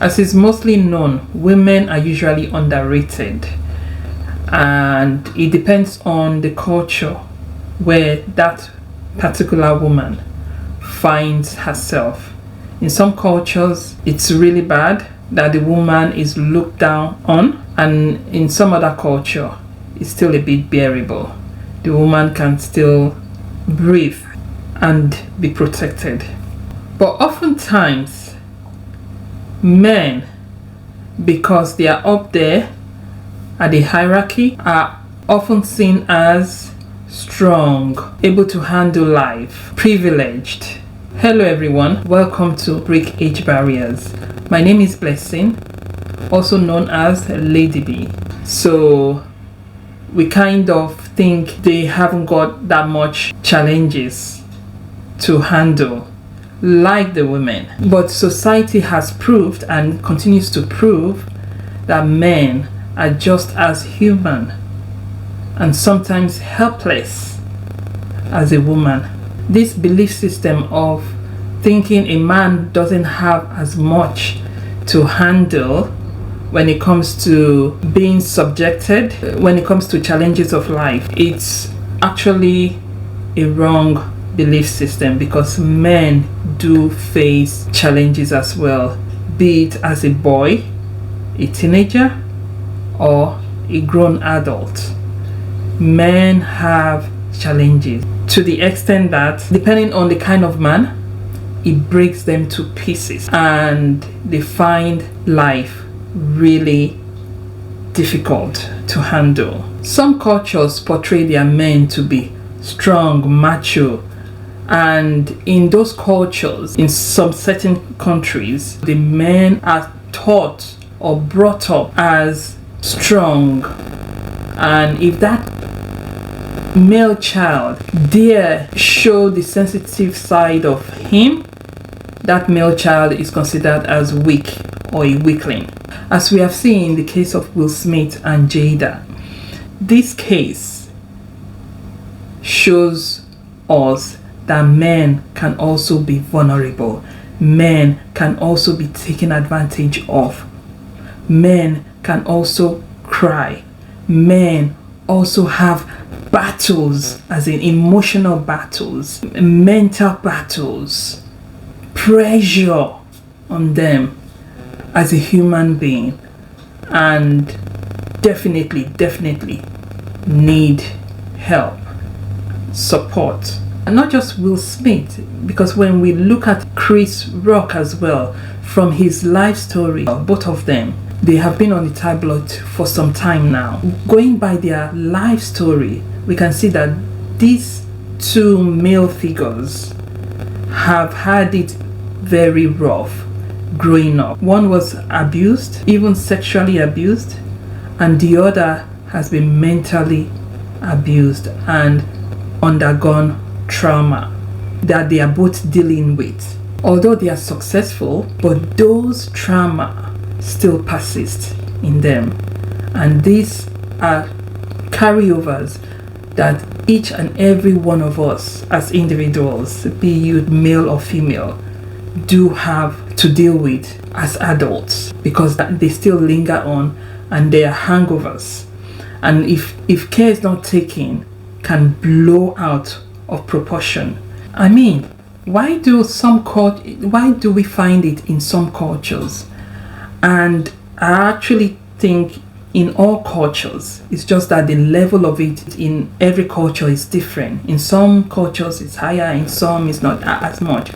As is mostly known, women are usually underrated, and it depends on the culture where that particular woman finds herself. In some cultures, it's really bad that the woman is looked down on, and in some other culture, it's still a bit bearable. The woman can still breathe and be protected. But oftentimes, men, because they are up there at the hierarchy, are often seen as strong, able to handle life, privileged. Hello everyone, welcome to breakHbarriers. My name is Blessing, also known as Lady B. So we kind of think they haven't got that much challenges to handle like the women. But society has proved and continues to prove that men are just as human and sometimes helpless as a woman. This belief system of thinking a man doesn't have as much to handle when it comes to being subjected, when it comes to challenges of life, it's actually a wrong belief system, because men do face challenges as well, be it as a boy, a teenager, or a grown adult. Men have challenges to the extent that, depending on the kind of man, it breaks them to pieces and they find life really difficult to handle. Some cultures portray their men to be strong, macho, and in those cultures, in some certain countries, the men are taught or brought up as strong, and if that male child dare show the sensitive side of him, that male child is considered as weak or a weakling, as we have seen in the case of Will Smith and Jada. This case shows us that men can also be vulnerable. Men can also be taken advantage of. Men can also cry. Men also have battles, as in emotional battles, mental battles, pressure on them as a human being, and definitely need help, support. And not just Will Smith, because when we look at Chris Rock as well, from his life story, both of them, they have been on the tabloid for some time now. Going by their life story, we can see that these two male figures have had it very rough growing up. One was abused, even sexually abused, and the other has been mentally abused and undergone trauma that they are both dealing with. Although they are successful, but those trauma still persist in them, and these are carryovers that each and every one of us as individuals, be you male or female, do have to deal with as adults, because they still linger on and they are hangovers, and if care is not taken, can blow out of proportion. I mean, why do we find it in some cultures? And I actually think in all cultures, it's just that the level of it in every culture is different. In some cultures it's higher, in some it's not as much.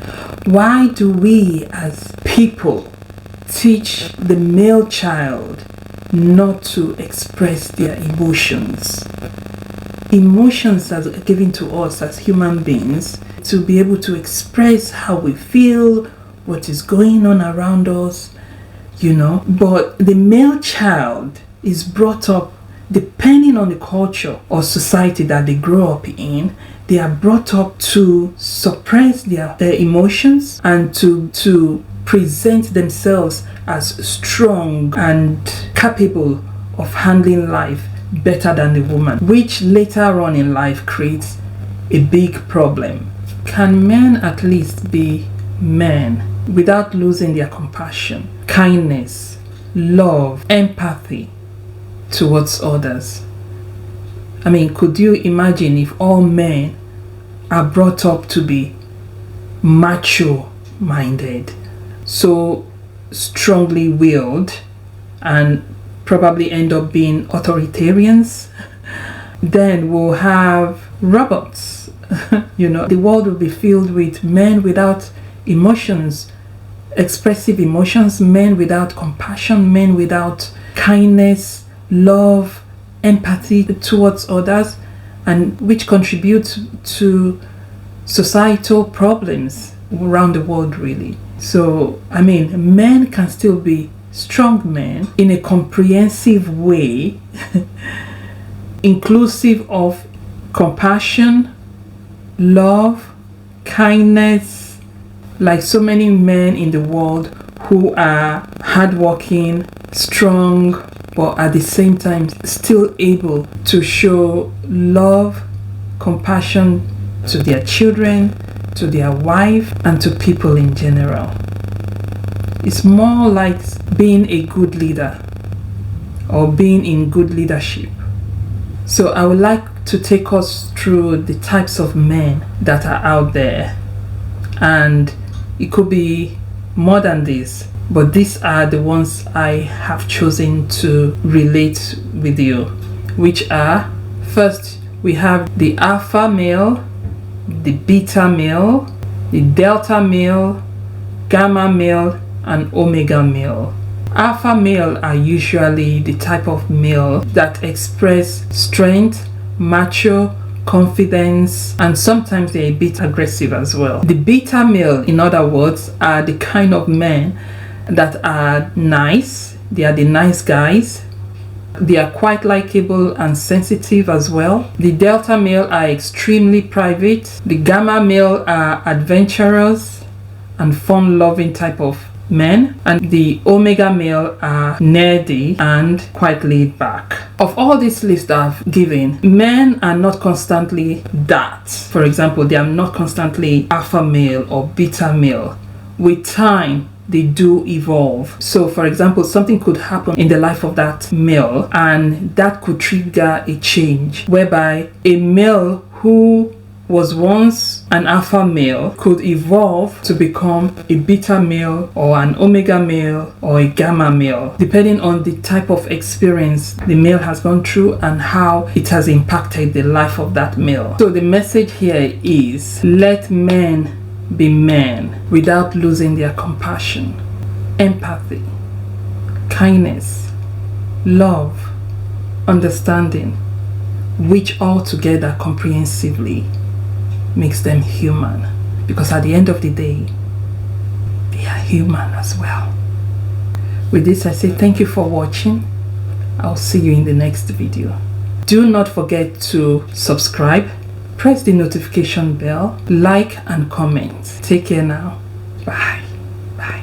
Why do we as people teach the male child not to express their emotions? Emotions are given to us as human beings to be able to express how we feel, what is going on around us, but the male child is brought up, depending on the culture or society that they grow up in, they are brought up to suppress their emotions and to present themselves as strong and capable of handling life better than the woman, which later on in life creates a big problem. Can men at least be men without losing their compassion, kindness, love, empathy towards others. I mean, could you imagine if all men are brought up to be macho minded, so strongly willed, and probably end up being authoritarians? Then we'll have robots. The world will be filled with men without emotions, expressive emotions, men without compassion, men without kindness, love, empathy towards others, and which contributes to societal problems around the world, really. So, I mean, men can still be strong men in a comprehensive way, inclusive of compassion, love, kindness, like so many men in the world who are hardworking, strong, but at the same time still able to show love, compassion to their children, to their wife, and to people in general. It's more like being a good leader or being in good leadership. So I would like to take us through the types of men that are out there, and it could be more than this, but these are the ones I have chosen to relate with you, which are: first, we have the alpha male, the beta male, the delta male, gamma male, and omega male. Alpha male are usually the type of male that express strength, macho, confidence, and sometimes they're a bit aggressive as well. The beta male, in other words, are the kind of men that are nice. They are the nice guys. They are quite likable and sensitive as well. The delta male are extremely private. The gamma male are adventurous and fun-loving type of men, and the omega male are nerdy and quite laid back. Of all these lists I've given, men are not constantly that. For example, they are not constantly alpha male or beta male. With time, they do evolve. So for example, something could happen in the life of that male, and that could trigger a change whereby a male who was once an alpha male could evolve to become a beta male or an omega male or a gamma male, depending on the type of experience the male has gone through and how it has impacted the life of that male. So the message here is: let men be men without losing their compassion, empathy, kindness, love, understanding, which all together comprehensively makes them human, because at the end of the day, they are human as well. With this, I say thank you for watching. I'll see you in the next video. Do not forget to subscribe, press the notification bell, like and comment. Take care now. Bye. Bye.